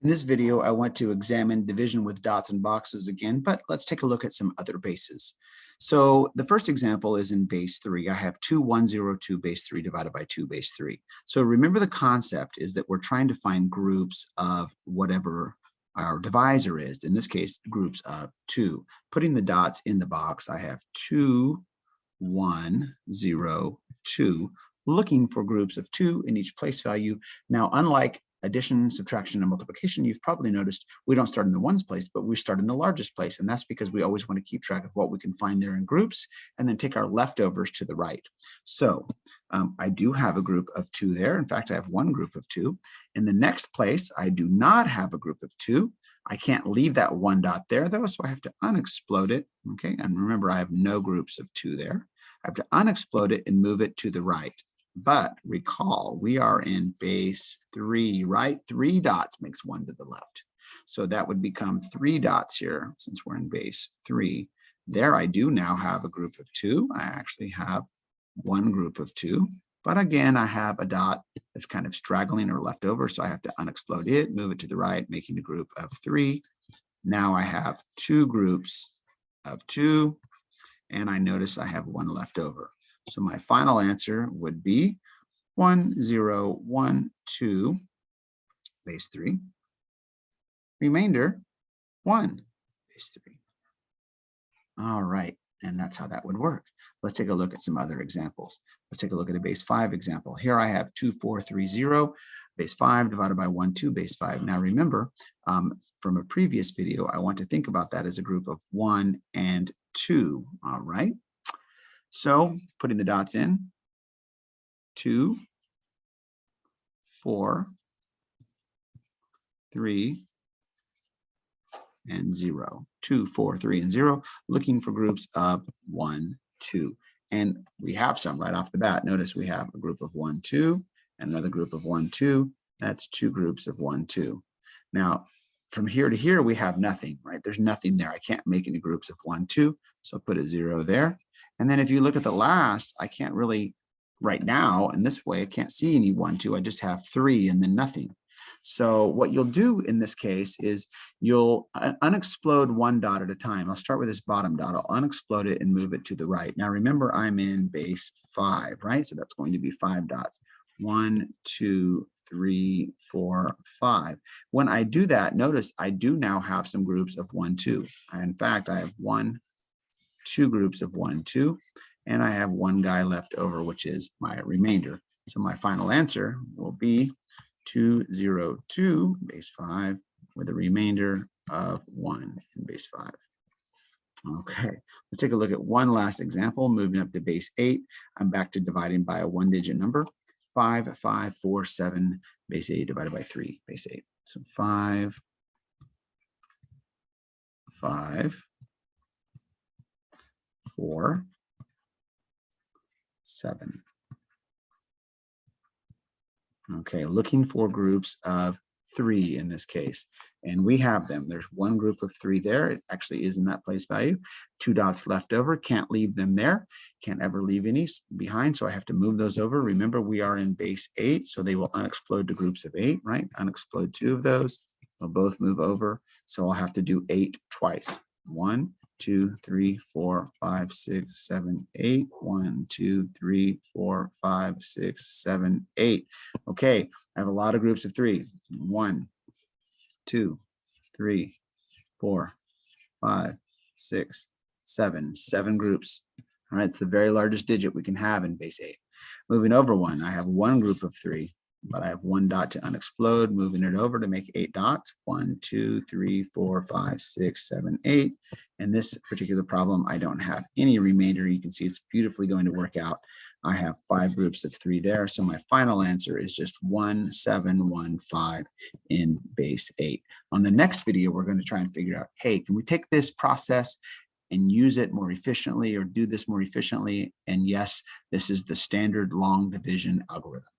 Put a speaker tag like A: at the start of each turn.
A: In this video, I want to examine division with dots and boxes again, but let's take a look at some other bases. So the first example is in base 3. I have 2, 1, 0, 2 base 3 divided by 2 base 3. So remember the concept is that we're trying to find groups of whatever our divisor is. In this case, groups of 2. Putting the dots in the box, I have 2, 1, 0, 2, looking for groups of 2 in each place value. Now, unlike addition, subtraction, and multiplication, you've probably noticed we don't start in the ones place, but we start in the largest place. And that's because we always want to keep track of what we can find there in groups and then take our leftovers to the right. So I do have a group of 2 there. In fact, I have one group of 2. In the next place, I do not have a group of 2. I can't leave that one dot there though, so I have to unexplode it. Okay, and remember I have no groups of 2 there. I have to unexplode it and move it to the right. But recall, we are in base 3, right? 3 dots makes 1 to the left. So that would become 3 dots here since we're in base 3. There I do now have a group of 2. I actually have one group of 2. But again, I have a dot that's kind of straggling or left over. So I have to unexplode it, move it to the right, making a group of 3. Now I have 2 groups of 2. And I notice I have 1 left over. So my final answer would be 1, 0, 1, 2, base 3. Remainder 1, base 3. All right, and that's how that would work. Let's take a look at some other examples. Let's take a look at a base 5 example. Here I have 2, 4, 3, 0, base 5 divided by 1, 2, base 5. Now remember, from a previous video, I want to think about that as a group of 1 and 2, all right? So putting the dots in, 2, 4, 3, and 0. 2, 4, 3, and 0, looking for groups of 1, 2. And we have some right off the bat. Notice we have a group of 1, 2, and another group of 1, 2. That's 2 groups of 1, 2. Now, from here to here, we have nothing, right? There's nothing there. I can't make any groups of 1, 2, so put a 0 there. And then if you look at the last, I can't really, right now, in this way, I can't see any 1, 2. I just have 3 and then nothing. So what you'll do in this case is you'll unexplode one dot at a time. I'll start with this bottom dot. I'll unexplode it and move it to the right. Now remember, I'm in base 5, right? So that's going to be 5 dots. 1, 2, 3, 4, 5. When I do that, notice I do now have some groups of 1, 2. In fact, I have 1, 2 groups of 1, 2, and I have one guy left over, which is my remainder. So my final answer will be 2, 0, 2, base 5, with a remainder of 1 in base 5. Okay, let's take a look at one last example. Moving up to base 8, I'm back to dividing by a 1-digit number. 5, 5, 4, 7, base 8 divided by 3, base 8. So 5, 5, 4, 7. Okay, looking for groups of 3 in this case. And we have them. There's one group of 3 there. It actually is in that place value. 2 dots left over. Can't leave them there. Can't ever leave any behind. So I have to move those over. Remember, we are in base 8. So they will unexplode to groups of 8, right? Unexplode 2 of those. They'll both move over. So I'll have to do 8 twice. 1, 2, 3, 4, 5, 6, 7, 8. 1, 2, 3, 4, 5, 6, 7, 8. Okay, I have a lot of groups of 3. 1, 2, 3, 4, 5, 6, 7. 7 groups. All right, it's the very largest digit we can have in base 8. Moving over 1, I have one group of 3, but I have one dot to unexplode, moving it over to make 8 dots. 1, 2, 3, 4, 5, 6, 7, 8. In this particular problem, I don't have any remainder. You can see it's beautifully going to work out. I have 5 groups of 3 there. So my final answer is just 1, 7, 1, 5 in base 8. On the next video, we're going to try and figure out, hey, can we take this process and use it more efficiently or do this more efficiently? And yes, this is the standard long division algorithm.